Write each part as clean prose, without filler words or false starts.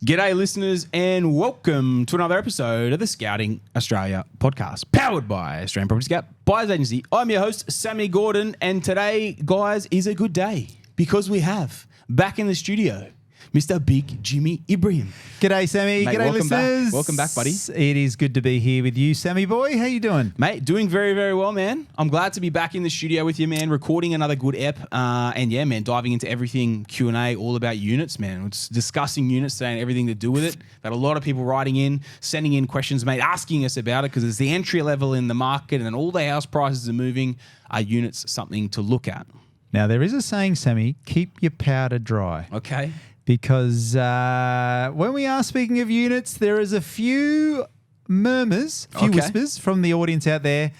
G'day, listeners, and welcome to another episode of the Scouting Australia podcast, powered by Australian Property Scout Buyers Agency. I'm your host, Sammy Gordon, and today, guys, is a good day because we have back in the studio Mr. Big Jimmy Ibrahim. G'day, Sammy. Mate, G'day, welcome listeners. back. Welcome back, buddy. It is good to be here with you, Sammy boy. How you doing? Mate, doing very, very well, man. I'm glad to be back in the studio with you, man, recording another good ep. And yeah, man, diving into everything Q&A, all about units, man. We're just discussing units today and everything to do with it. But a lot of people writing in, sending in questions, mate, asking us about it because it's the entry level in the market and all the house prices are moving. Are units something to look at? Now, there is a saying, Sammy, keep your powder dry. Okay. Because when we are speaking of units, there is a few murmurs, whispers from the audience out there,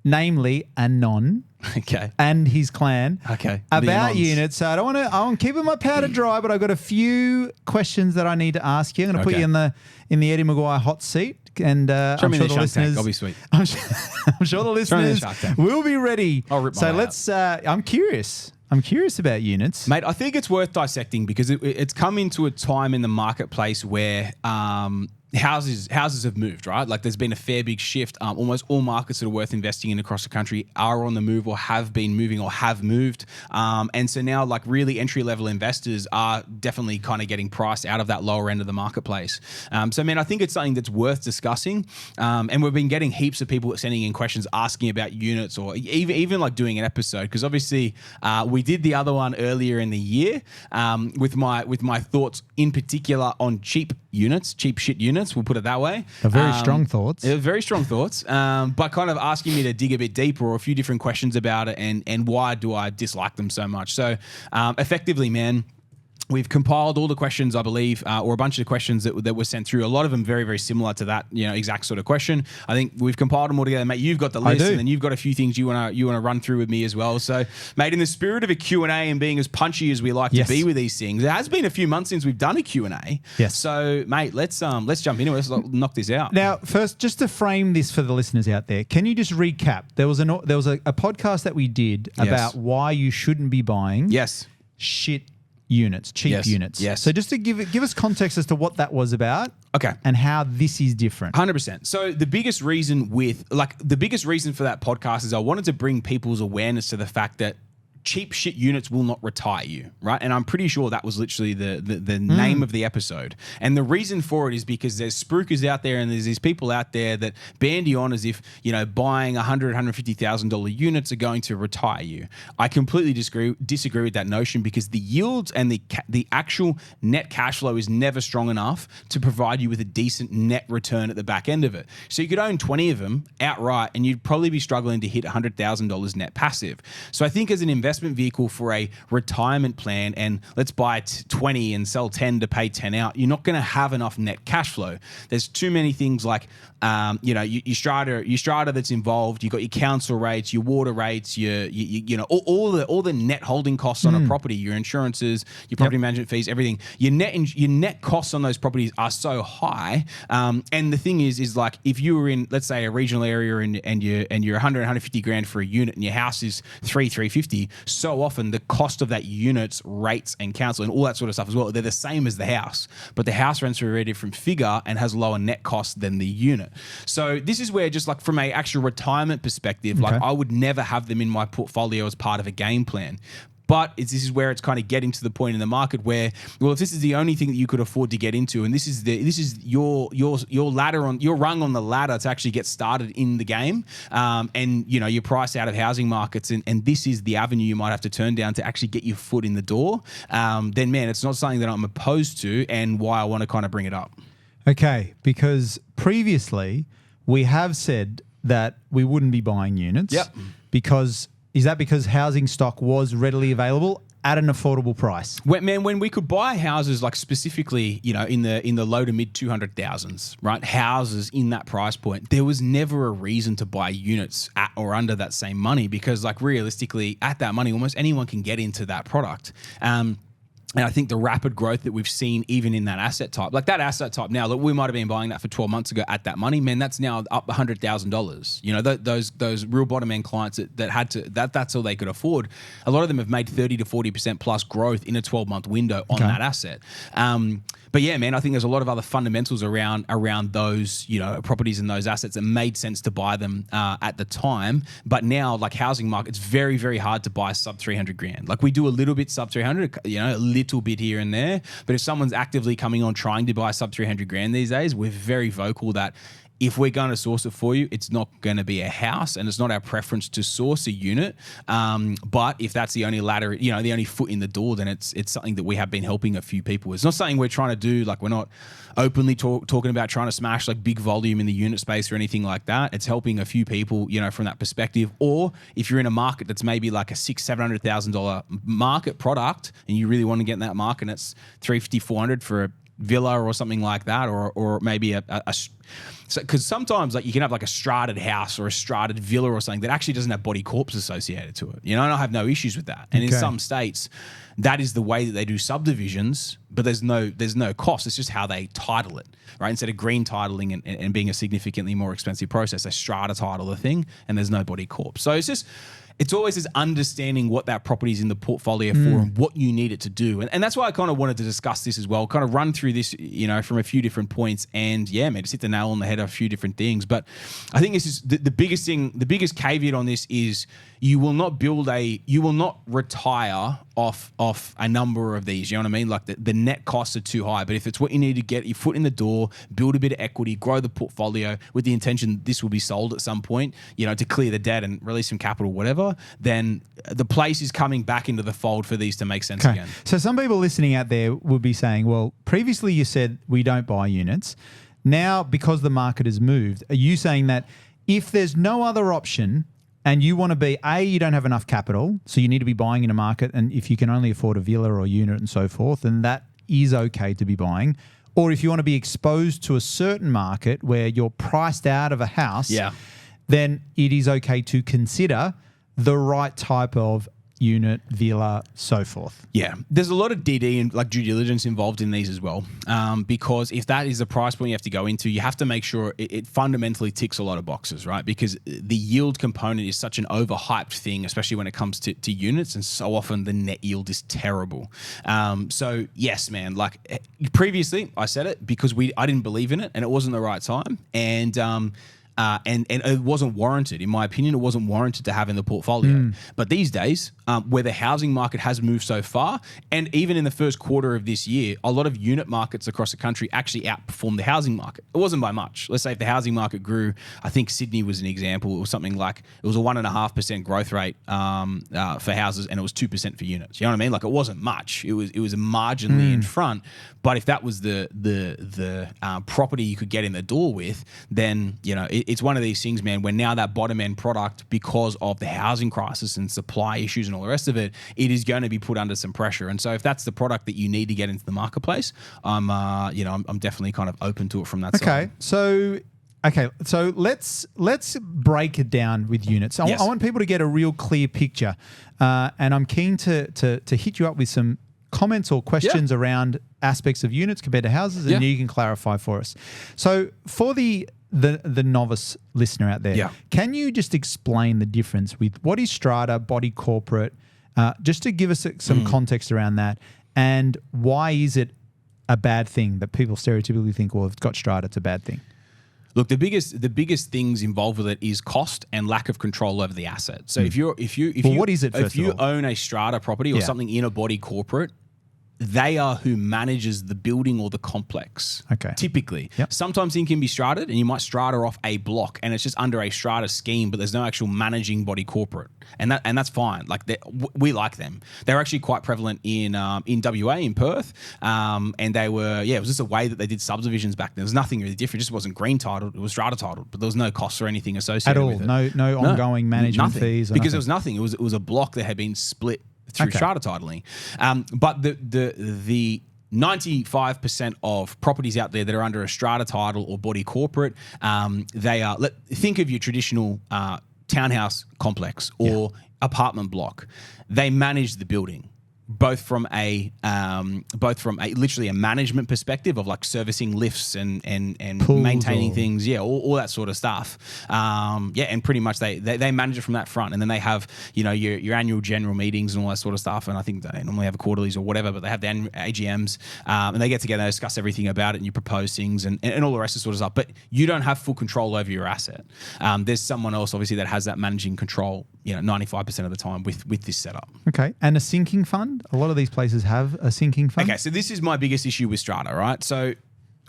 namely Anon and his clan about units. So I don't want to. I'm keeping my powder dry, but I've got a few questions that I need to ask you. I'm going to put you in the Eddie Maguire hot seat. And I'm sure the listeners, I'll be sweet. I'm sure the listeners will be ready. I'll rip my let's. I'm curious. I'm curious about units. Mate, I think it's worth dissecting because it's come into a time in the marketplace where houses have moved, right? Like there's been a fair big shift. Almost all markets that are worth investing in across the country are on the move or have been moving or have moved. And so now like really entry-level investors are definitely kind of getting priced out of that lower end of the marketplace. So, man, I think it's something that's worth discussing. And we've been getting heaps of people sending in questions asking about units or even like doing an episode because obviously we did the other one earlier in the year with my thoughts in particular on cheap shit units. We'll put it that way. Very strong thoughts. Very strong thoughts. But kind of asking me to dig a bit deeper or a few different questions about it and why do I dislike them so much. So effectively, man, we've compiled all the questions, I believe, or a bunch of questions that were sent through. A lot of them very, very similar to that, exact sort of question. I think we've compiled them all together, mate. You've got the list, and then you've got a few things you wanna run through with me as well. So, mate, in the spirit of a Q&A and being as punchy as we like to be with these things, it has been a few months since we've done a Q&A. Yes. So, mate, let's jump into it. Let's knock this out. Now, first, just to frame this for the listeners out there, can you just recap? There was a podcast that we did about why you shouldn't be buying cheap units. Yes. So just to give us context as to what that was about. Okay. And how this is different. 100%. So the biggest reason for that podcast is I wanted to bring people's awareness to the fact that cheap shit units will not retire you, right? And I'm pretty sure that was literally the name of the episode. And the reason for it is because there's spruikers out there and there's these people out there that bandy on as if, buying $150,000 units are going to retire you. I completely disagree with that notion because the yields and the actual net cash flow is never strong enough to provide you with a decent net return at the back end of it. So you could own 20 of them outright and you'd probably be struggling to hit $100,000 net passive. So I think as an investment vehicle for a retirement plan and let's buy 20 and sell 10 to pay 10 out, you're not going to have enough net cash flow. There's too many things like, your strata that's involved. You've got your council rates, your water rates, all the net holding costs on a property, your insurances, your property management fees, everything. Your net costs on those properties are so high. And the thing is like if you were in, let's say, a regional area and you're 150 grand for a unit and your house is 350, so often the cost of that unit's rates and council and all that sort of stuff as well, they're the same as the house, but the house rents are a very different figure and has lower net cost than the unit. So this is where just like from a actual retirement perspective, like I would never have them in my portfolio as part of a game plan. But this is where it's kind of getting to the point in the market where, well, if this is the only thing that you could afford to get into, and this is your ladder on your rung on the ladder to actually get started in the game, and you're priced out of housing markets, and this is the avenue you might have to turn down to actually get your foot in the door, then man, it's not something that I'm opposed to, and why I want to kind of bring it up. Okay, because previously we have said that we wouldn't be buying units. Yep. Because is that because housing stock was readily available at an affordable price? When we could buy houses like specifically, in the low to mid 200,000s, right? Houses in that price point, there was never a reason to buy units at or under that same money because like realistically at that money, almost anyone can get into that product. And I think the rapid growth that we've seen even in that asset type, like that asset type now, that we might have been buying that for 12 months ago at that money, man, that's now up $100,000. Those real bottom end clients that had to, that's all they could afford. A lot of them have made 30 to 40% plus growth in a 12-month window on that asset. But yeah, man, I think there's a lot of other fundamentals around those, properties and those assets that made sense to buy them at the time. But now, like housing market, it's very, very hard to buy sub 300 grand. Like we do a little bit sub 300, a little bit here and there. But if someone's actively coming on trying to buy sub 300 grand these days, we're very vocal that if we're going to source it for you, it's not going to be a house, and it's not our preference to source a unit. But if that's the only ladder, the only foot in the door, then it's something that we have been helping a few people with. It's not something we're trying to do. Like we're not openly talking about trying to smash like big volume in the unit space or anything like that. It's helping a few people, from that perspective. Or if you're in a market that's maybe like a $600,000-$700,000 market product, and you really want to get in that market, and it's $350,000-$400,000 for a villa or something like that, or maybe because sometimes like you can have like a strated house or a strated villa or something that actually doesn't have body corps associated to it, and I have no issues with that. And in some states, that is the way that they do subdivisions, but there's no cost. It's just how they title it, right? Instead of green titling and being a significantly more expensive process, they strata title the thing, and there's no body corps. So it's always this understanding what that property is in the portfolio for and what you need it to do. And that's why I kind of wanted to discuss this as well, kind of run through this, from a few different points, and just hit the nail on the head of a few different things. But I think this is the biggest thing, the biggest caveat on this is you will not retire off a number of these. You know what I mean? Like the net costs are too high. But if it's what you need to get your foot in the door, build a bit of equity, grow the portfolio with the intention this will be sold at some point, to clear the debt and release some capital, whatever, then the place is coming back into the fold for these to make sense again. So some people listening out there would be saying, well, previously you said we don't buy units. Now, because the market has moved, are you saying that if there's no other option and you want to be, you don't have enough capital, so you need to be buying in a market, and if you can only afford a villa or a unit and so forth, then that is okay to be buying? Or if you want to be exposed to a certain market where you're priced out of a house, then it is okay to consider the right type of unit, villa, so forth. Yeah. There's a lot of DD and like due diligence involved in these as well. Because if that is the price point you have to go into, you have to make sure it fundamentally ticks a lot of boxes, right? Because the yield component is such an overhyped thing, especially when it comes to units, and so often the net yield is terrible. So yes, man, like previously I said it because I didn't believe in it and it wasn't the right time. And it wasn't warranted. In my opinion, it wasn't warranted to have in the portfolio. But these days, where the housing market has moved so far, and even in the first quarter of this year, a lot of unit markets across the country actually outperformed the housing market. It wasn't by much. Let's say if the housing market grew, I think Sydney was an example. It was something like, it was a 1.5% growth rate for houses, and it was 2% for units. You know what I mean? Like it wasn't much. It was marginally in front. But if that was the property you could get in the door with, then it's one of these things, man, where now that bottom end product, because of the housing crisis and supply issues and all the rest of it, it is going to be put under some pressure. And so if that's the product that you need to get into the marketplace, I'm definitely kind of open to it from that side. So let's break it down with units. I want people to get a real clear picture, and I'm keen to hit you up with some comments or questions around aspects of units compared to houses, and you can clarify for us. So for the novice listener out there, can you just explain the difference with what is strata, body corporate, just to give us some context around that, and why is it a bad thing that people stereotypically think, well, if it's got strata, it's a bad thing? Look, the biggest things involved with it is cost and lack of control over the asset. So if you what is it? If you own a strata property or something in a body corporate, they are who manages the building or the complex. Typically. Sometimes it can be strated, and you might strata off a block and it's just under a strata scheme, but there's no actual managing body corporate. And that's fine. Like we like them. They're actually quite prevalent in WA, in Perth. And they were, it was just a way that they did subdivisions back then. There was nothing really different. It just wasn't green titled. It was strata titled, but there was no costs or anything associated with it. No ongoing management fees. Because there was nothing. It was a block that had been split through strata titling. But the 95% of properties out there that are under a strata title or body corporate, they are, think of your traditional townhouse complex or apartment block. They manage the building. both from a literally a management perspective of like servicing lifts and maintaining things, all that sort of stuff. And pretty much they manage it from that front, and then they have your annual general meetings and all that sort of stuff. And I think they normally have quarterlies or whatever, but they have the AGMs, and they get together, they discuss everything about it, and you propose things and all the rest of sort of stuff. But you don't have full control over your asset. There's someone else obviously that has that managing control, 95% of the time with this setup. Okay, and a sinking fund. A lot of these places have a sinking fund. Okay, so this is my biggest issue with strata, right? So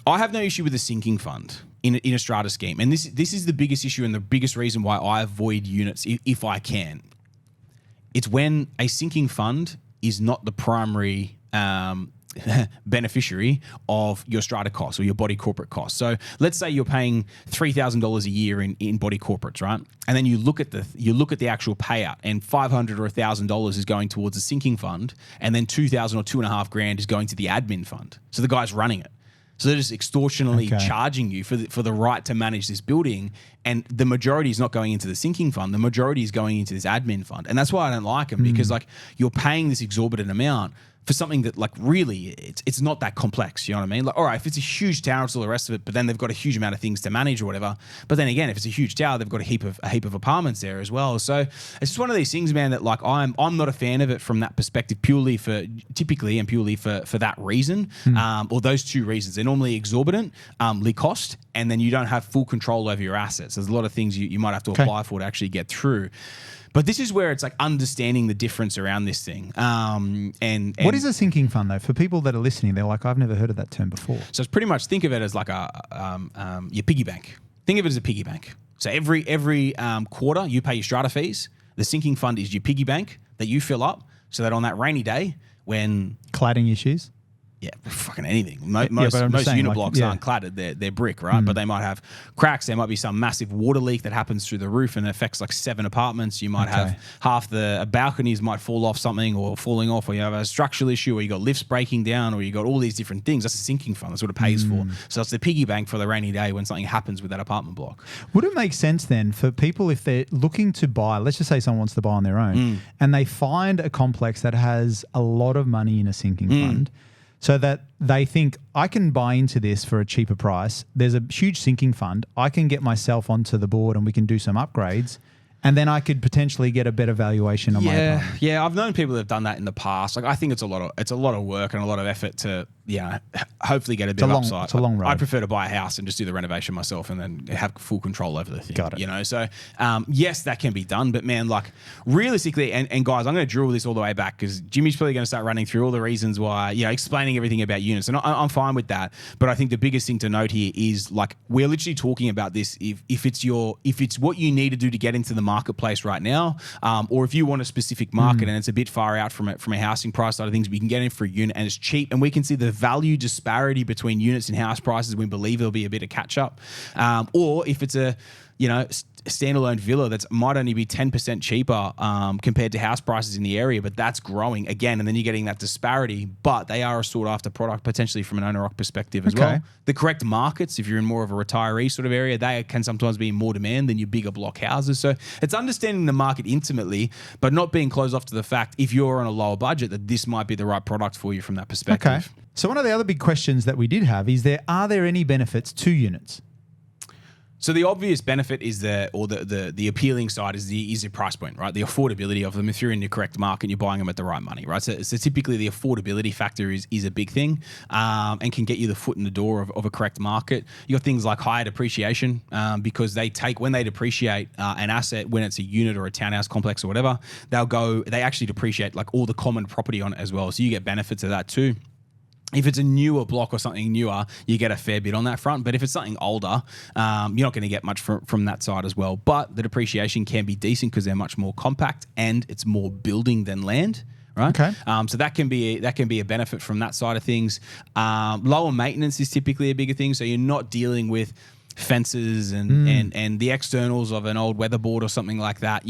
I have no issue with a sinking fund in a strata scheme. And this is the biggest issue and the biggest reason why I avoid units if I can. It's when a sinking fund is not the primary beneficiary of your strata costs or your body corporate costs. So let's say you're paying $3,000 a year in body corporates, right? And then you look at the actual payout, and $500 or $1,000 is going towards a sinking fund, and then $2,000 or $2,500 is going to the admin fund. So the guy's running it. So they're just extortionally charging you for the right to manage this building, and the majority is not going into the sinking fund. The majority is going into this admin fund, and that's why I don't like them because like you're paying this exorbitant amount for something that like really it's not that complex. You know what I mean? Like, all right, if it's a huge tower, it's all the rest of it, but then they've got a huge amount of things to manage or whatever. But then again, if it's a huge tower, they've got a heap of apartments there as well. So it's just one of these things, man, that like I'm not a fan of it from that perspective, purely for that reason, or those two reasons. They're normally exorbitant, cost, and then you don't have full control over your assets. There's a lot of things you might have to apply for to actually get through. But this is where it's like understanding the difference around this thing. And what is a sinking fund though? For people that are listening, they're like, I've never heard of that term before. So it's pretty much, think of it as like your piggy bank. Think of it as a piggy bank. So every quarter you pay your strata fees. The sinking fund is your piggy bank that you fill up so that on that rainy day when cladding issues. Yeah, fucking anything. Most unit blocks aren't cladded; they're brick, right? But they might have cracks. There might be some massive water leak that happens through the roof and affects like 7 apartments. You might have half the balconies might fall off something or falling off, or you have a structural issue, or you got lifts breaking down, or you got all these different things. That's a sinking fund. That's what it pays for. So it's the piggy bank for the rainy day when something happens with that apartment block. Would it make sense then for people if they're looking to buy? Let's just say someone wants to buy on their own, and they find a complex that has a lot of money in a sinking fund. So that they think, I can buy into this for a cheaper price. There's a huge sinking fund. I can get myself onto the board and we can do some upgrades. And then I could potentially get a better valuation on my apartment. Yeah, I've known people that have done that in the past. Like I think it's a lot of work and a lot of effort to hopefully get a bit of upside. It's a long road. I prefer to buy a house and just do the renovation myself and then have full control over the thing. Got it. So yes, that can be done. But man, like realistically, and guys, I'm going to drill this all the way back because Jimmy's probably going to start running through all the reasons why, explaining everything about units. And I'm fine with that. But I think the biggest thing to note here is like we're literally talking about this if it's what you need to do to get into the marketplace right now, or if you want a specific market and it's a bit far out from a housing price side of things, we can get in for a unit and it's cheap and we can see the value disparity between units and house prices. We believe there'll be a bit of catch up, or if it's a standalone villa that might only be 10% cheaper compared to house prices in the area, but that's growing again, and then you're getting that disparity, but they are a sought after product potentially from an owner-occupier perspective as well. The correct markets, if you're in more of a retiree sort of area, they can sometimes be in more demand than your bigger block houses. So it's understanding the market intimately, but not being closed off to the fact if you're on a lower budget that this might be the right product for you from that perspective. Okay. So one of the other big questions that we did have is are there any benefits to units? So the obvious benefit is the appealing side is the price point, right? The affordability of them. If you're in the correct market, you're buying them at the right money, right? So typically the affordability factor is a big thing, and can get you the foot in the door of a correct market. You got things like higher depreciation, because when they depreciate an asset, when it's a unit or a townhouse complex or whatever, they actually depreciate like all the common property on it as well. So you get benefits of that too. If it's a newer block or something newer, you get a fair bit on that front. But if it's something older, you're not going to get much from that side as well. But the depreciation can be decent because they're much more compact and it's more building than land. Right. Okay. So that can be a benefit from that side of things. Lower maintenance is typically a bigger thing. So you're not dealing with fences and the externals of an old weatherboard or something like that,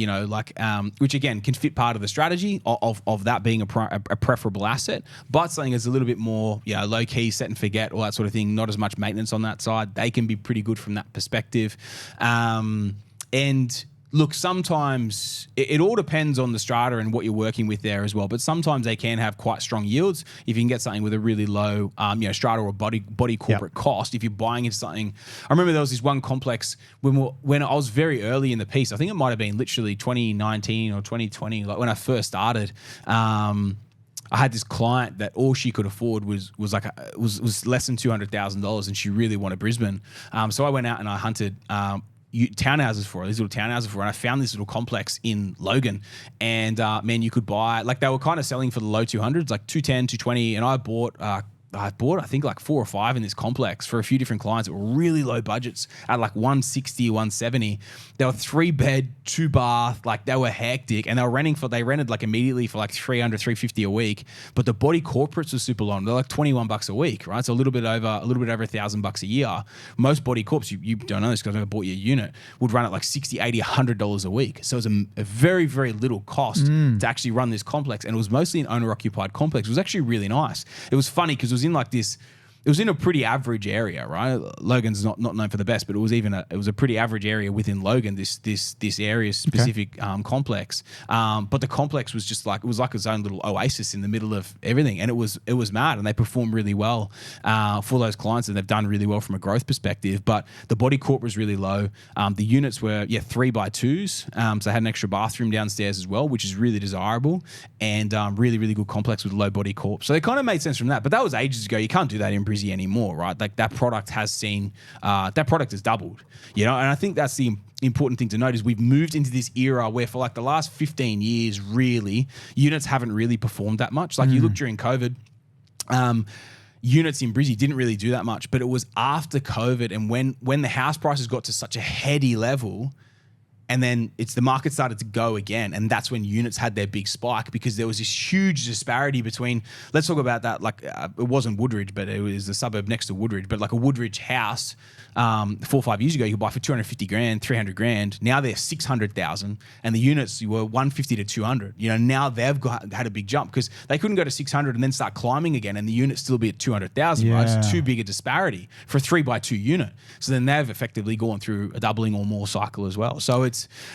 which again can fit part of the strategy of that being a preferable asset, but something that's a little bit more low key, set and forget, all that sort of thing. Not as much maintenance on that side. They can be pretty good from that perspective, and look, sometimes it all depends on the strata and what you're working with there as well. But sometimes they can have quite strong yields if you can get something with a really low, strata or body corporate cost. If you're buying into something, I remember there was this one complex when I was very early in the piece. I think it might have been literally 2019 or 2020, like when I first started. I had this client that all she could afford was less than $200,000, and she really wanted Brisbane. So I went out and I hunted. Townhouses for her, these little townhouses for her. And I found this little complex in Logan, and man, you could buy, like, they were kind of selling for the low 200s, like 210, 220, and I bought I think like 4 or 5 in this complex for a few different clients that were really low budgets at like 160, 170. They were 3-bed, 2-bath, like they were hectic, and they rented like immediately for like 300, 350 a week. But the body corporates were super long. They're like $21 a week, right? So a little bit over $1,000 a year. Most body corps, you don't know this because I've never bought you a unit, would run at like $60, $80, $100 a week. So it was a very, very little cost to actually run this complex, and it was mostly an owner-occupied complex. It was actually really nice. It was funny because it was in like this, it was in a pretty average area, right? Logan's not known for the best, but it was a pretty average area within Logan, this area specific complex. But the complex was just like, it was like its own little oasis in the middle of everything, and it was mad, and they performed really well for those clients, and they've done really well from a growth perspective. But the body corp was really low. The units were 3x2s, so they had an extra bathroom downstairs as well, which is really desirable, and really, really good complex with low body corp. So they kind of made sense from that, but that was ages ago. You can't do that in Brisbane anymore, right? Like that product has doubled, and I think that's the important thing to note is we've moved into this era where for like the last 15 years, really, units haven't really performed that much. Like you look during COVID, units in Brizzy didn't really do that much, but it was after COVID and when the house prices got to such a heady level, and then the market started to go again, and that's when units had their big spike because there was this huge disparity between, let's talk about that, like it wasn't Woodridge, but it was the suburb next to Woodridge, but like a Woodridge house 4 or 5 years ago, you could buy for 250 grand, 300 grand. Now they're 600,000, and the units were 150 to 200. Now they've had a big jump because they couldn't go to 600 and then start climbing again, and the units still be at 200,000, right? It's too big a disparity for a 3x2 unit. So then they've effectively gone through a doubling or more cycle as well. So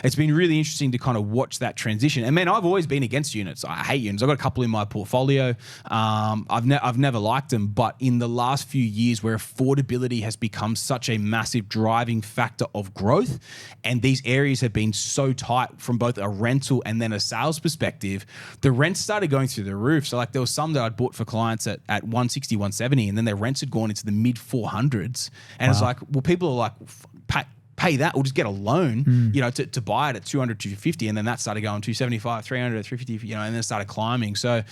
it's been really interesting to kind of watch that transition. And man, I've always been against units. I hate units. I've got a couple in my portfolio. I've never liked them, but in the last few years where affordability has become such a massive driving factor of growth, and these areas have been so tight from both a rental and then a sales perspective, the rents started going through the roof. So like there was some that I'd bought for clients at 160, 170, and then their rents had gone into the mid 400s. And it's like, well, people are like, pay that or just get a loan, to buy it at 200, 250, and then that started going 275, 300, 350, and then it started climbing. So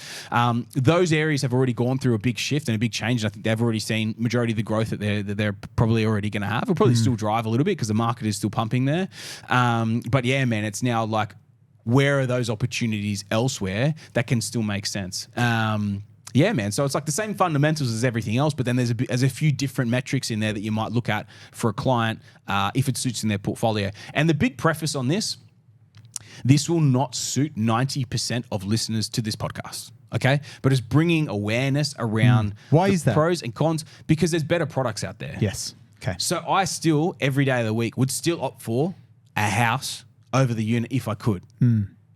those areas have already gone through a big shift and a big change, and I think they've already seen majority of the growth that they're probably already going to have. It'll probably still drive a little bit because the market is still pumping there. But yeah, man, it's now like, where are those opportunities elsewhere that can still make sense? Yeah, man. So it's like the same fundamentals as everything else, but then there's a few different metrics in there that you might look at for a client if it suits in their portfolio. And the big preface on this will not suit 90% of listeners to this podcast, okay? But it's bringing awareness around Why is that? Pros and cons, because there's better products out there. Yes. Okay. So I still, every day of the week, would still opt for a house over the unit if I could.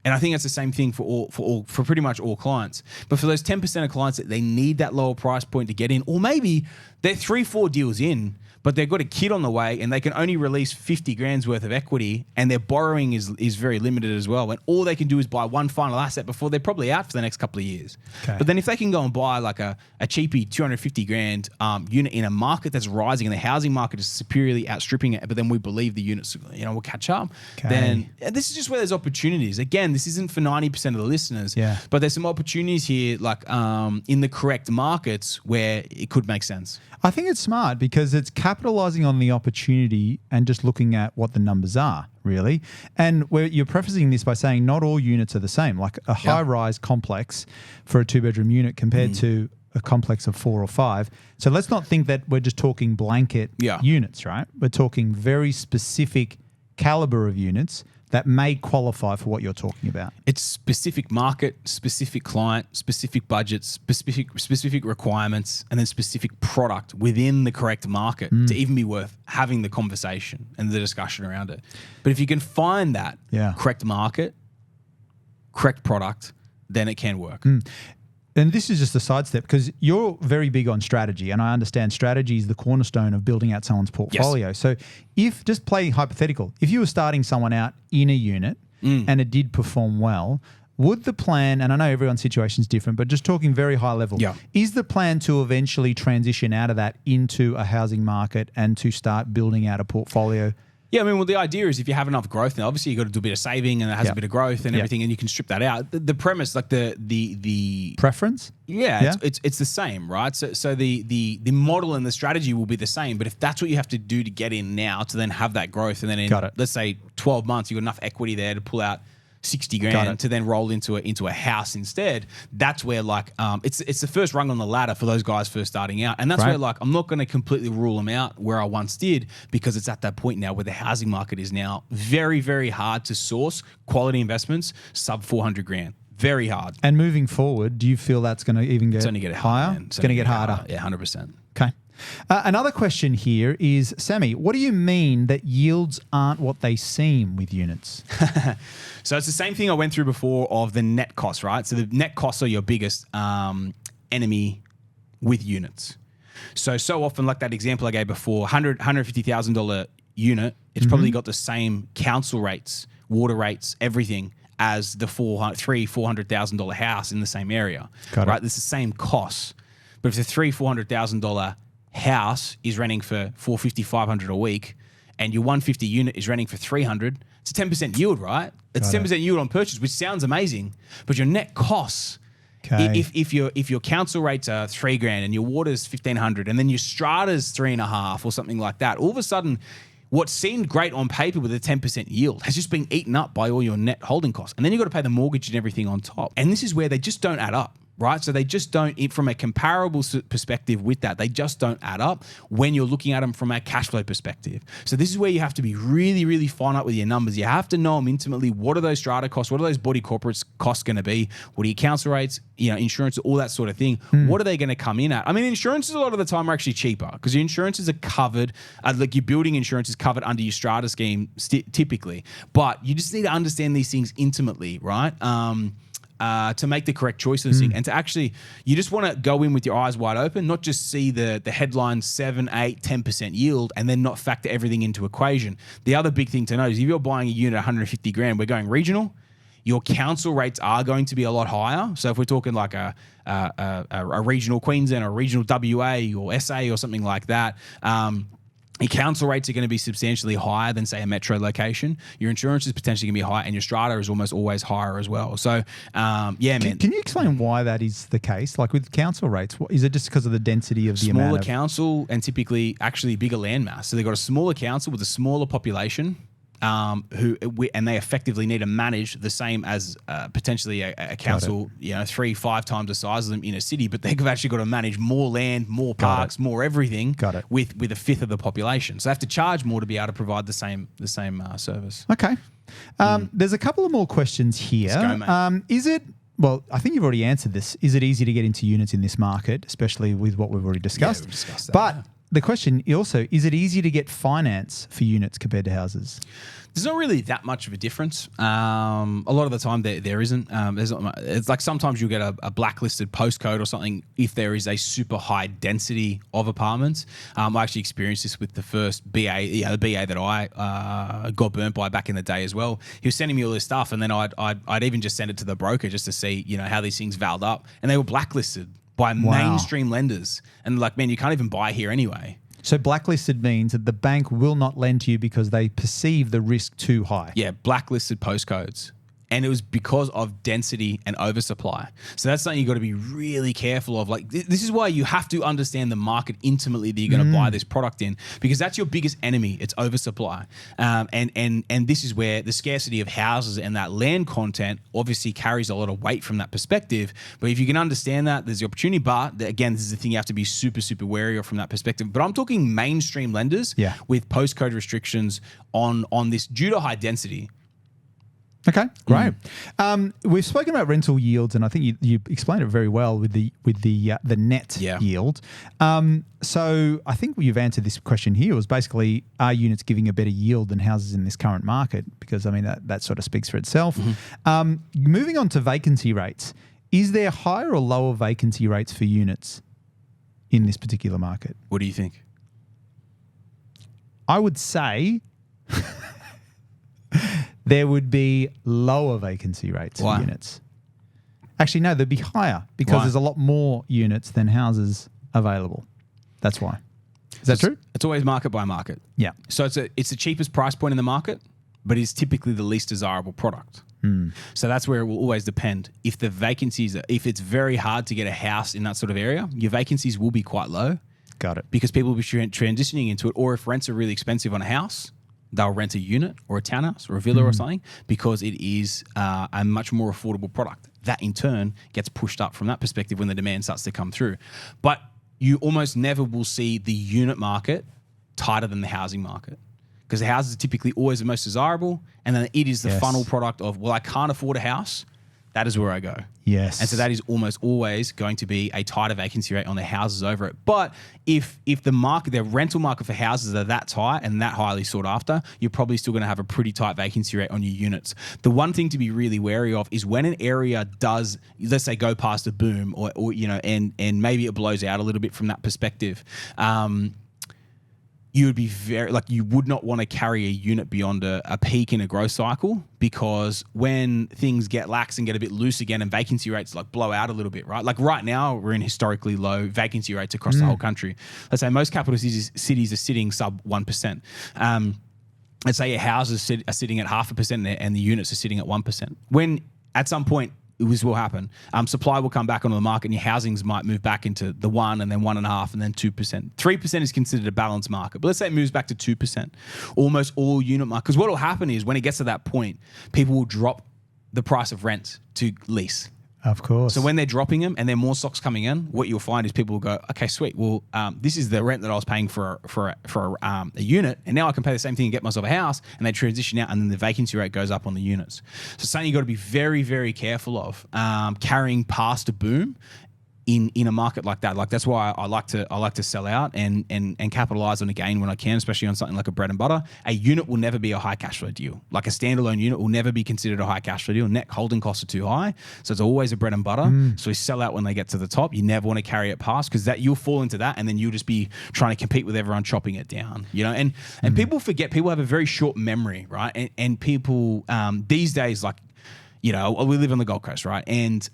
And I think that's the same thing for pretty much all clients. But for those 10% of clients that they need that lower price point to get in, or maybe they're 3-4 deals in, but they've got a kid on the way and they can only release 50 grand's worth of equity, and their borrowing is very limited as well. And all they can do is buy one final asset before they're probably out for the next couple of years. Okay. But then if they can go and buy like a cheapy 250 grand unit in a market that's rising and the housing market is superiorly outstripping it, but then we believe the units will catch up, then this is just where there's opportunities. Again, this isn't for 90% of the listeners, but there's some opportunities here like in the correct markets where it could make sense. I think it's smart because it's capitalizing on the opportunity and just looking at what the numbers are, really. And you're prefacing this by saying not all units are the same. Like a high-rise complex for a 2-bedroom unit compared to a complex of 4 or 5. So let's not think that we're just talking blanket units, right? We're talking very specific caliber of units that may qualify for what you're talking about? It's specific market, specific client, specific budgets, specific requirements, and then specific product within the correct market to even be worth having the conversation and the discussion around it. But if you can find that correct market, correct product, then it can work. And this is just a sidestep because you're very big on strategy, and I understand strategy is the cornerstone of building out someone's portfolio. Yes. So if, just play hypothetical, if you were starting someone out in a unit and it did perform well, would the plan, and I know everyone's situation is different, but just talking very high level, is the plan to eventually transition out of that into a housing market and to start building out a portfolio? Yeah, I mean, well, the idea is if you have enough growth, now obviously you've got to do a bit of saving and it has a bit of growth and everything, and you can strip that out. The premise, like the preference, it's the same, right? So the model and the strategy will be the same, but if that's what you have to do to get in now to then have that growth, and then in let's say 12 months you've got enough equity there to pull out 60 grand to then roll into a house instead, that's where like it's the first rung on the ladder for those guys first starting out. And that's where like I'm not going to completely rule them out where I once did, because it's at that point now where the housing market is now very, very hard to source quality investments sub 400 grand. Very hard. And moving forward, do you feel that's going to even get higher? It's going to get harder. Yeah, 100%. Okay. Another question here is, Sammy, what do you mean that yields aren't what they seem with units? So it's the same thing I went through before of the net cost, right? So the net costs are your biggest enemy with units. So often, like that example I gave before, $150,000 unit, it's probably got the same council rates, water rates, everything as the $400,000 house in the same area, right? It's the same costs. But if the $400,000 house is renting for $450, $500 a week, and your 150 unit is renting for $300, it's a 10% yield, right? It's 10% yield on purchase, which sounds amazing, but your net costs, if your council rates are $3,000 and your water's $1,500, and then your strata's $3.5 or something like that, all of a sudden, what seemed great on paper with a 10% yield has just been eaten up by all your net holding costs, and then you've got to pay the mortgage and everything on top. And this is where they just don't add up. Right? So they just don't, from a comparable perspective with that, they just don't add up when you're looking at them from a cash flow perspective. So this is where you have to be really, really fine up with your numbers. You have to know them intimately. What are those strata costs? What are those body corporates costs going to be? What are your council rates? Insurance, all that sort of thing. What are they going to come in at? I mean, insurances a lot of the time are actually cheaper because your insurances are covered, like your building insurance is covered under your strata scheme typically. But you just need to understand these things intimately, right? To make the correct choice of this thing, and to actually, you just want to go in with your eyes wide open, not just see the headline 7, 8, 10% yield and then not factor everything into equation. The other big thing to note is if you're buying a unit at 150 grand, we're going regional, your council rates are going to be a lot higher. So if we're talking like a regional Queensland or a regional WA or SA or something like that, your council rates are going to be substantially higher than, say, a metro location. Your insurance is potentially going to be higher, and your strata is almost always higher as well. So, man. Can you explain why that is the case? Like with council rates, is it just because of the density of the amount? Smaller council and typically actually bigger land mass. So they've got a smaller council with a smaller population. And they effectively need to manage the same as potentially a council, 3-5 times the size of them in a city, but they've actually got to manage more land, more parks, more everything with a fifth of the population. So they have to charge more to be able to provide the same service. Okay. There's a couple of more questions here. Let's go, mate. Well, I think you've already answered this. Is it easy to get into units in this market, especially with what we've already discussed? Yeah, we've discussed that. But the question also, is it easier to get finance for units compared to houses? There's not really that much of a difference. A lot of the time there isn't. It's like sometimes you'll get a blacklisted postcode or something if there is a super high density of apartments. I actually experienced this with the first BA, the BA that I got burnt by back in the day as well. He was sending me all this stuff, and then I'd even just send it to the broker just to see how these things valved up, and they were blacklisted by mainstream lenders. And like, man, you can't even buy here anyway. So blacklisted means that the bank will not lend to you because they perceive the risk too high. Yeah, blacklisted postcodes. And it was because of density and oversupply. So that's something you've got to be really careful of. Like, this is why you have to understand the market intimately that you're going to buy this product in, because that's your biggest enemy. It's oversupply. And this is where the scarcity of houses and that land content obviously carries a lot of weight from that perspective. But if you can understand that, there's the opportunity. But again, this is the thing you have to be super, super wary of from that perspective. But I'm talking mainstream lenders with postcode restrictions on this due to high density. Okay, great. We've spoken about rental yields, and I think you explained it very well with the net yield. So I think you've answered this question here. Was basically, are units giving a better yield than houses in this current market? Because I mean that sort of speaks for itself. Moving on to vacancy rates, is there higher or lower vacancy rates for units in this particular market? What do you think? I would say there would be lower vacancy rates for units. Actually, no, there'd be higher because there's a lot more units than houses available. That's why. Is that true? It's always market by market. Yeah. So it's the cheapest price point in the market, but it's typically the least desirable product. So that's where it will always depend. If the vacancies, if it's very hard to get a house in that sort of area, your vacancies will be quite low. Got it. Because people will be transitioning into it, or if rents are really expensive on a house, they'll rent a unit or a townhouse or a villa or something because it is a much more affordable product. That in turn gets pushed up from that perspective when the demand starts to come through. But you almost never will see the unit market tighter than the housing market, because the houses are typically always the most desirable, and then it is the funnel product of, well, I can't afford a house. That is where I go. Yes. And so that is almost always going to be a tighter vacancy rate on the houses over it. But if the rental market for houses are that tight and that highly sought after, you're probably still going to have a pretty tight vacancy rate on your units. The one thing to be really wary of is when an area does, let's say, go past a boom or and maybe it blows out a little bit from that perspective. You would be you would not want to carry a unit beyond a peak in a growth cycle, because when things get lax and get a bit loose again and vacancy rates blow out a little bit, right? Like right now we're in historically low vacancy rates across the whole country. Let's say most capital cities are sitting sub 1%. Let's say your houses are sitting at 0.5% and the units are sitting at 1%. When at some point, this will happen. Supply will come back onto the market and your housings might move back into the 1 and then 1.5 and then 2%. 3% is considered a balanced market. But let's say it moves back to 2%. Almost all unit market. Because what will happen is when it gets to that point, people will drop the price of rent to lease. Of course. So when they're dropping them and there are more stocks coming in, what you'll find is people will go, okay, sweet. Well, this is the rent that I was paying for a unit, and now I can pay the same thing and get myself a house, and they transition out, and then the vacancy rate goes up on the units. So something you've got to be very, very careful of carrying past a boom in a market like that. Like that's why I like to sell out and capitalize on a gain when I can, especially on something like a bread and butter. A unit will never be a high cash flow deal. Like a standalone unit will never be considered a high cash flow deal. Net holding costs are too high, so it's always a bread and butter. So we sell out when they get to the top. You never want to carry it past, because that you'll fall into that, and then you'll just be trying to compete with everyone chopping it down. And people forget. People have a very short memory, right? And people these days, we live on the Gold Coast, right? And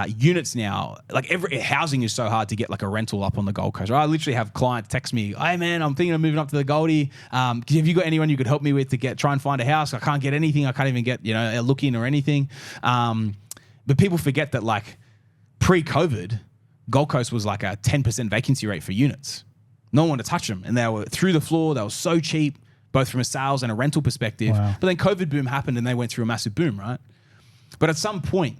units now, housing is so hard to get a rental up on the Gold Coast. Right? I literally have clients text me, "Hey man, I'm thinking of moving up to the Goldie. Have you got anyone you could help me with to try and find a house? I can't get anything. I can't even get a look in or anything." But people forget that pre-COVID, Gold Coast was a 10% vacancy rate for units. No one wanted to touch them, and they were through the floor. They were so cheap, both from a sales and a rental perspective. Wow. But then COVID boom happened and they went through a massive boom, right? But at some point,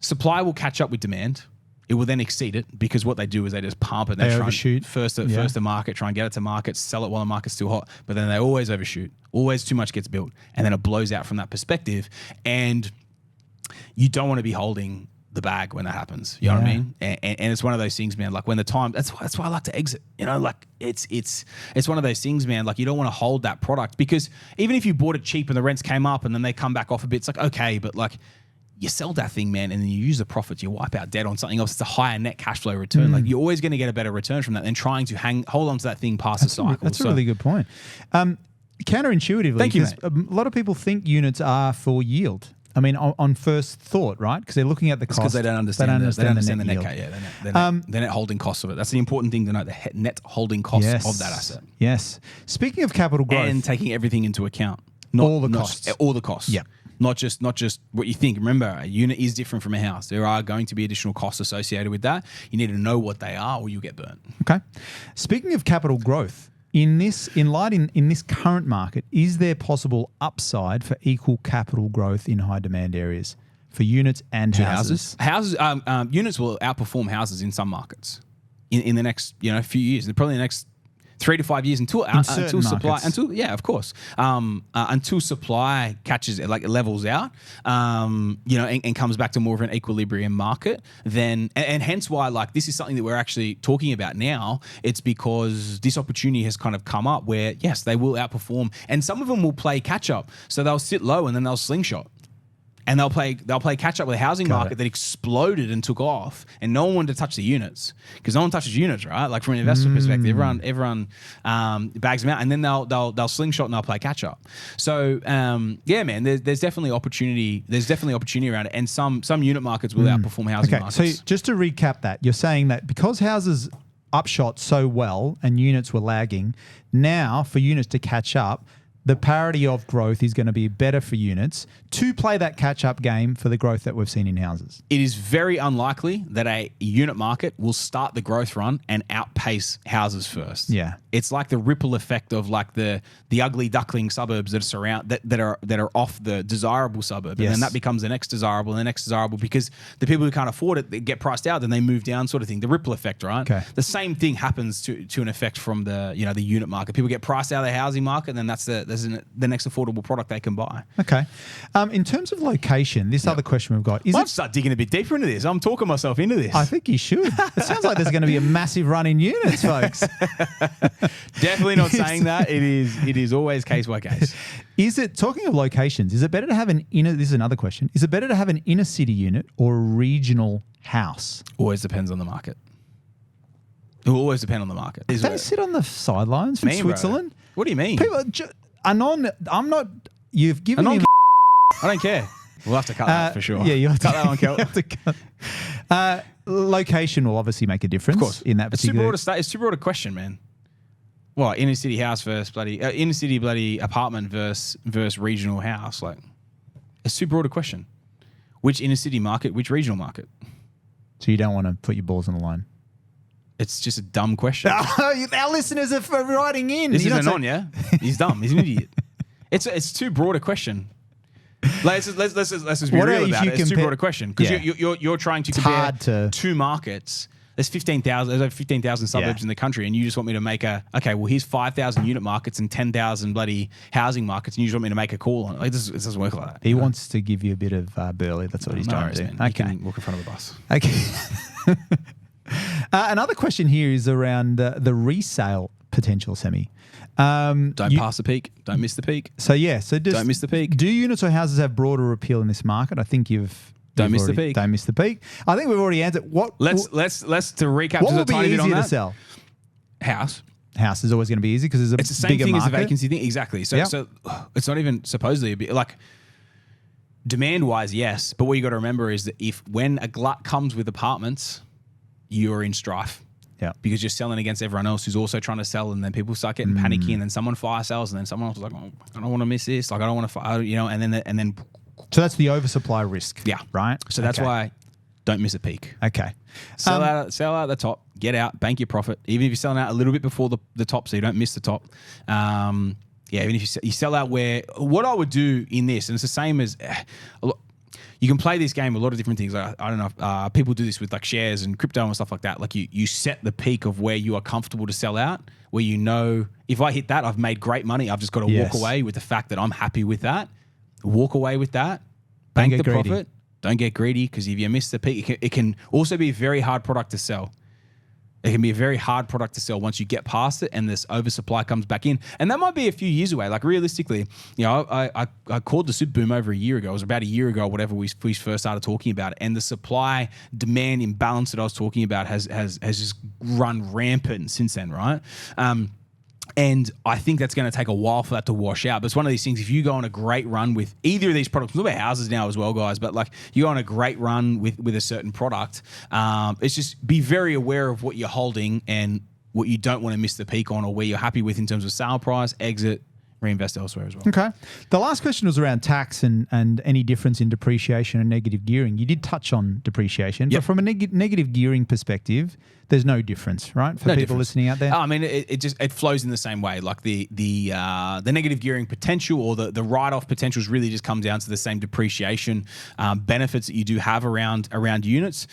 supply will catch up with demand. It will then exceed it, because what they do is they just pump it. They try overshoot. First the market, try and get it to market, sell it while the market's still hot. But then they always overshoot. Always too much gets built. And then it blows out from that perspective. And you don't want to be holding the bag when that happens. You know what I mean? And it's one of those things, man. When the time, that's why I like to exit. It's one of those things, man. You don't want to hold that product, because even if you bought it cheap and the rents came up and then they come back off a bit, it's okay, but you sell that thing, man, and then you use the profits, you wipe out debt on something else. It's a higher net cash flow return. You're always going to get a better return from that than trying to hold on to that thing past the cycle. That's a really good point. Counterintuitively, thank you, mate. A lot of people think units are for yield. I mean, on first thought, right? Because they're looking at the cost. Because they don't understand the net yield. The net holding costs of it. That's the important thing to note, the net holding costs of that asset. Yes. Speaking of capital growth. And taking everything into account. All the costs. All the costs. Yeah. Not just what you think. Remember, a unit is different from a house. There are going to be additional costs associated with that. You need to know what they are, or you'll get burnt. Okay. Speaking of capital growth, in this current market, is there possible upside for equal capital growth in high demand areas for units and houses? Units will outperform houses in some markets in the next few years. Probably the next 3 to 5 years until supply markets. of course, until supply catches like it levels out, and comes back to more of an equilibrium market. Then and hence why like this is something that we're actually talking about now. It's because this opportunity has kind of come up where yes, they will outperform, and some of them will play catch up. So they'll sit low and then they'll slingshot. And they'll play catch up with a housing market that exploded and took off, and no one wanted to touch the units because no one touches units, right? Like from an investor perspective, everyone bags them out, and then they'll slingshot and they'll play catch up. So man, there's definitely opportunity. There's definitely opportunity around it, and some unit markets will outperform housing markets. So just to recap that, you're saying that because houses upshot so well and units were lagging, now for units to catch up, the parity of growth is going to be better for units to play that catch-up game for the growth that we've seen in houses. It is very unlikely that a unit market will start the growth run and outpace houses first. Yeah. It's like the ripple effect of like the ugly duckling suburbs that surround that are off the desirable suburb. And then that becomes the next desirable and the next desirable because the people who can't afford it, they get priced out, then they move down sort of thing. The ripple effect, right? Okay. The same thing happens to an effect from the unit market. People get priced out of the housing market, and then that's the next affordable product they can buy. Okay. In terms of location, this other question we've got is I'll start digging a bit deeper into this. I'm talking myself into this. I think you should. It sounds like there's going to be a massive run in units, folks. Definitely not saying that. It is always case by case. Is it, talking of locations, is it better to have this is another question, is it better to have an inner city unit or a regional house? Always depends on the market. It will always depend on the market. They sit on the sidelines from Switzerland. Bro. What do you mean? People, I'm not, you've given me... I don't care. We'll have to cut that for sure. Yeah, you have to cut that one, Kel. Location will obviously make a difference, of course, in that particular... It's too broad a question, man. What, inner city house versus inner city bloody apartment versus regional house? Like, it's too broad a question. Which inner city market? Which regional market? So you don't want to put your balls on the line? It's just a dumm question. Our listeners are writing in. This is Anon, yeah? He's dumb. He's an idiot. It's too broad a question. Let's just be real about it. It's too broad a question because you're trying to compare two markets. There's 15,000 suburbs in the country, and you just want me to make here's 5,000 unit markets and 10,000 bloody housing markets, and you just want me to make a call on it. Like, this doesn't work like that. He wants to give you a bit of Burley. That's what he's trying to do. Man. Okay. Walk in front of the bus. Okay. Another question here is around the resale potential, Semi. Don't pass the peak. Don't miss the peak. So don't miss the peak. Do units or houses have broader appeal in this market? I think Don't miss the peak. Don't miss the peak. I think we've already answered. Let's to recap. What will be easier to sell? House. House is always going to be easy because there's a it's the same bigger thing market. as a vacancy thing. Exactly. So it's not even supposedly a bit like demand wise, yes. But what you got to remember is that when a glut comes with apartments, you're in strife. Yeah. Because you're selling against everyone else who's also trying to sell, and then people start getting panicky, and then someone fire sells, and then someone else is like, oh, I don't want to miss this. Like I don't want to, and then. So that's the oversupply risk. Yeah. Right. So that's why don't miss a peak. Okay. Sell out at the top, get out, bank your profit. Even if you're selling out a little bit before the top, so you don't miss the top. Even if you sell out what I would do in this, and it's the same as, you can play this game a lot of different things. Like, I don't know, people do this with like shares and crypto and stuff like that. Like you set the peak of where you are comfortable to sell out, where you know, if I hit that, I've made great money. I've just got to walk away with the fact that I'm happy with that. Walk away with that. Bank the profit. Don't get greedy, because if you miss the peak, it can also be a very hard product to sell. It can be a very hard product to sell once you get past it and this oversupply comes back in. And that might be a few years away. Like realistically, I called the super boom over a year ago. It was about a year ago, whatever we first started talking about it. And the supply demand imbalance that I was talking about has just run rampant since then, right? And I think that's going to take a while for that to wash out. But it's one of these things, if you go on a great run with either of these products, we'll talk about houses now as well, guys, but like you go on a great run with a certain product, it's just be very aware of what you're holding and what you don't want to miss the peak on, or where you're happy with in terms of sale price, exit, reinvest elsewhere as well. Okay. The last question was around tax and any difference in depreciation and negative gearing. You did touch on depreciation, but from a negative gearing perspective, there's no difference, right? For people listening out there. I mean, it flows in the same way. Like the negative gearing potential, or the write-off potentials, really just come down to the same depreciation benefits that you do have around units.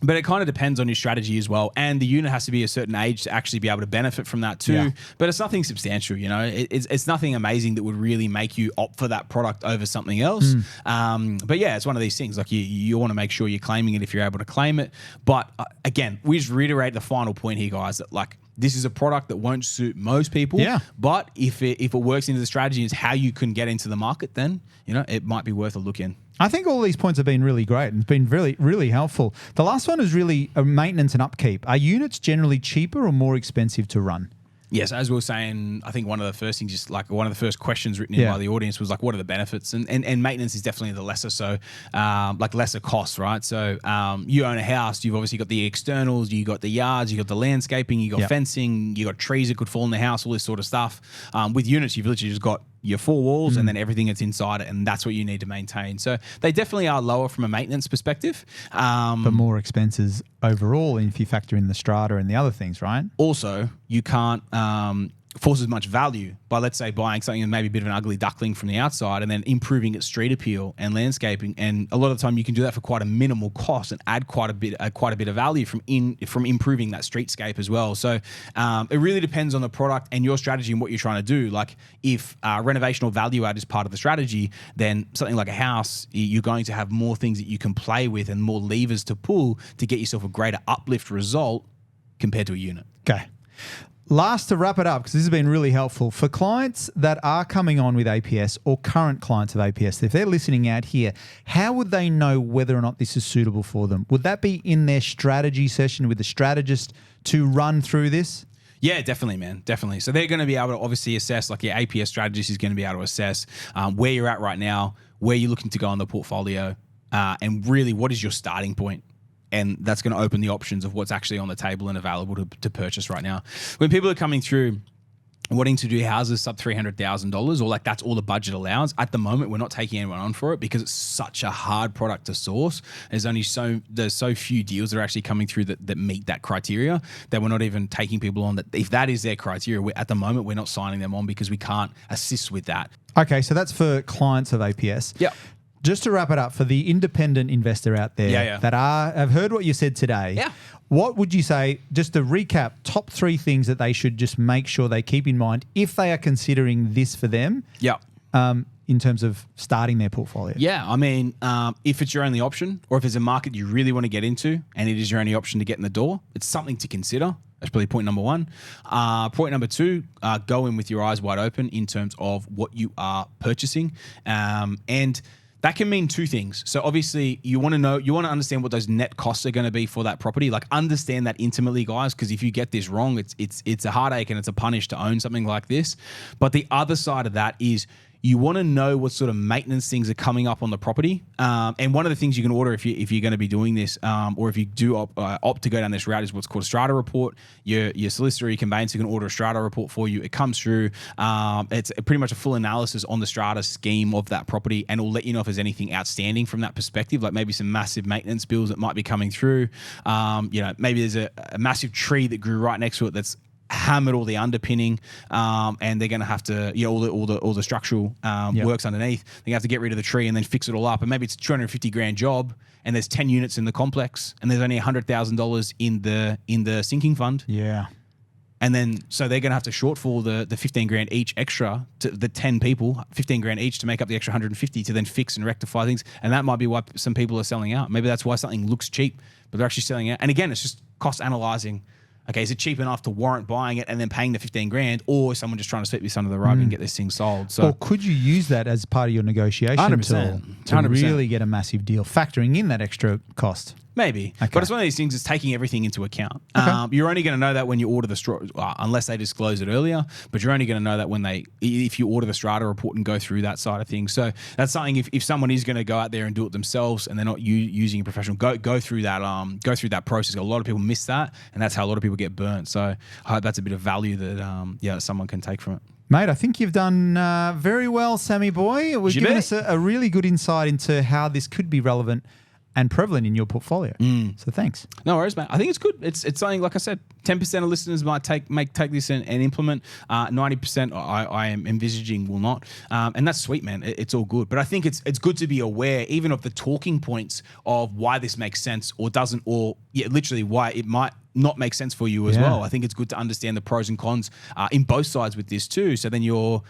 But it kind of depends on your strategy as well. And the unit has to be a certain age to actually be able to benefit from that too. Yeah. But it's nothing substantial, you know. It's nothing amazing that would really make you opt for that product over something else. But yeah, it's one of these things. Like you want to make sure you're claiming it if you're able to claim it. But again, we just reiterate the final point here, guys, that like this is a product that won't suit most people. Yeah. But if it works into the strategy and it's how you can get into the market, then, you know, it might be worth a look in. I think all these points have been really great and it's been really, really helpful. The last one is really maintenance and upkeep. Are units generally cheaper or more expensive to run? Yes, as we were saying, I think one of the first things, just like one of the first questions written in by the audience was like, what are the benefits? And maintenance is definitely the lesser, so like lesser costs, right? So you own a house, you've obviously got the externals, you got the yards, you got the landscaping, you got fencing, you got trees that could fall in the house, all this sort of stuff. With units, you've literally just got your four walls and then everything that's inside it, and that's what you need to maintain. So they definitely are lower from a maintenance perspective. But more expenses overall if you factor in the strata and the other things, right? Also, you can't force as much value by, let's say, buying something that may be a bit of an ugly duckling from the outside and then improving its street appeal and landscaping. And a lot of the time you can do that for quite a minimal cost and add quite a bit of value from improving that streetscape as well. So it really depends on the product and your strategy and what you're trying to do. Like if renovation or value add is part of the strategy, then something like a house, you're going to have more things that you can play with and more levers to pull to get yourself a greater uplift result compared to a unit. Okay. Last, to wrap it up, because this has been really helpful, for clients that are coming on with APS or current clients of APS, if they're listening out here, how would they know whether or not this is suitable for them? Would that be in their strategy session with the strategist to run through this? Yeah, definitely, man. Definitely. So they're going to be able to obviously assess, like your APS strategist is going to be able to assess where you're at right now, where you're looking to go in the portfolio, and really what is your starting point. And that's going to open the options of what's actually on the table and available to purchase right now. When people are coming through wanting to do houses sub $300,000 or like that's all the budget allows, at the moment we're not taking anyone on for it because it's such a hard product to source. There's so few deals that are actually coming through that meet that criteria that we're not even taking people on. That if that is their criteria, at the moment we're not signing them on because we can't assist with that. Okay, so that's for clients of APS. Yeah. Just to wrap it up, for the independent investor out there that have heard what you said today, what would you say, just to recap, top 3 things that they should just make sure they keep in mind if they are considering this for them in terms of starting their portfolio? Yeah, I mean, if it's your only option or if it's a market you really want to get into and it is your only option to get in the door, it's something to consider. That's probably point number 1. Point number 2, go in with your eyes wide open in terms of what you are purchasing. And that can mean 2 things. So obviously you want to understand what those net costs are going to be for that property. Like understand that intimately, guys, because if you get this wrong, it's a heartache and it's a punish to own something like this. But the other side of that is you want to know what sort of maintenance things are coming up on the property. And one of the things you can order if you're going to be doing this, or if you do opt to go down this route, is what's called a strata report. Your solicitor, your conveyancer can order a strata report for you. It comes through. It's pretty much a full analysis on the strata scheme of that property, and it'll let you know if there's anything outstanding from that perspective, like maybe some massive maintenance bills that might be coming through. Maybe there's a massive tree that grew right next to it that's hammered all the underpinning, and they're going to have to, all the structural works underneath. They have to get rid of the tree and then fix it all up. And maybe it's a $250,000 job, and there's 10 units in the complex, and there's only $100,000 in the sinking fund. Yeah. And then, so they're going to have to shortfall the 15 grand each extra to the 10 people, 15 grand each to make up the extra 150 to then fix and rectify things. And that might be why some people are selling out. Maybe that's why something looks cheap, but they're actually selling out. And again, it's just cost analyzing. Okay, is it cheap enough to warrant buying it and then paying the 15 grand, or is someone just trying to sweep this under the rug and get this thing sold? So, or could you use that as part of your negotiation 100%, to really get a massive deal, factoring in that extra cost? Maybe. Okay. But it's one of these things that's taking everything into account. Okay. You're only going to know that when you order the strata, unless they disclose it earlier, but you're only going to know that if you order the strata report and go through that side of things. So that's something, if someone is going to go out there and do it themselves and they're not using a professional, go through that process. A lot of people miss that, and that's how a lot of people get burnt. So I hope that's a bit of value that someone can take from it. Mate, I think you've done very well, Sammy boy. You've given us a really good insight into how this could be relevant and prevalent in your portfolio. So thanks. No worries, mate. I think it's good. It's something, like I said, 10% of listeners might take this and implement. 90% I am envisaging will not. And that's sweet, man. It's all good. But I think it's good to be aware even of the talking points of why this makes sense or doesn't, or literally why it might not make sense for you as well. I think it's good to understand the pros and cons in both sides with this too. So then you're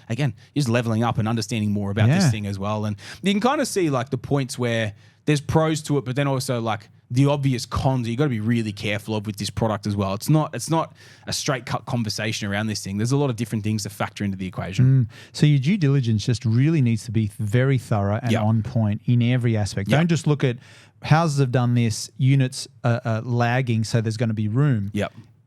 just leveling up and understanding more about this thing as well. And you can kind of see like the points where there's pros to it, but then also like the obvious cons you got to be really careful of with this product as well. It's not a straight cut conversation around this thing. There's a lot of different things to factor into the equation. So your due diligence just really needs to be very thorough and on point in every aspect. Don't just look at houses have done this, units are lagging, so there's going to be room.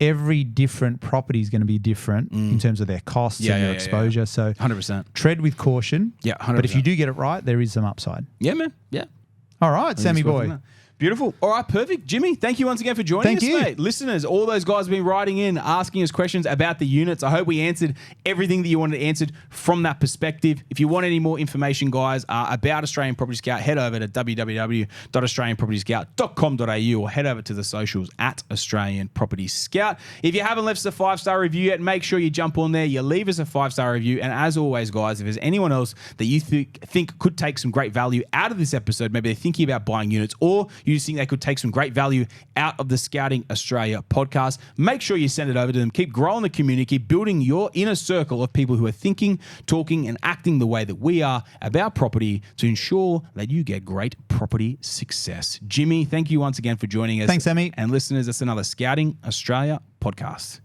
Every different property is going to be different in terms of their costs and their exposure. So 100%. Tread with caution. 100%. But if you do get it right, there is some upside. Yeah, man. Yeah. All right, Sammy boy. Beautiful. All right, perfect. Jimmy, thank you once again for joining us, mate. Listeners, all those guys have been writing in, asking us questions about the units. I hope we answered everything that you wanted answered from that perspective. If you want any more information, guys, about Australian Property Scout, head over to www.australianpropertyscout.com.au or head over to the socials at Australian Property Scout. If you haven't left us a 5-star review yet, make sure you jump on there, you leave us a 5-star review. And as always, guys, if there's anyone else that you think could take some great value out of this episode, maybe they're thinking about buying units, or you just think they could take some great value out of the Scouting Australia podcast, make sure you send it over to them. Keep growing the community, keep building your inner circle of people who are thinking, talking, and acting the way that we are about property to ensure that you get great property success. Jimmy, thank you once again for joining us. Thanks, Sammy. And listeners, that's another Scouting Australia podcast.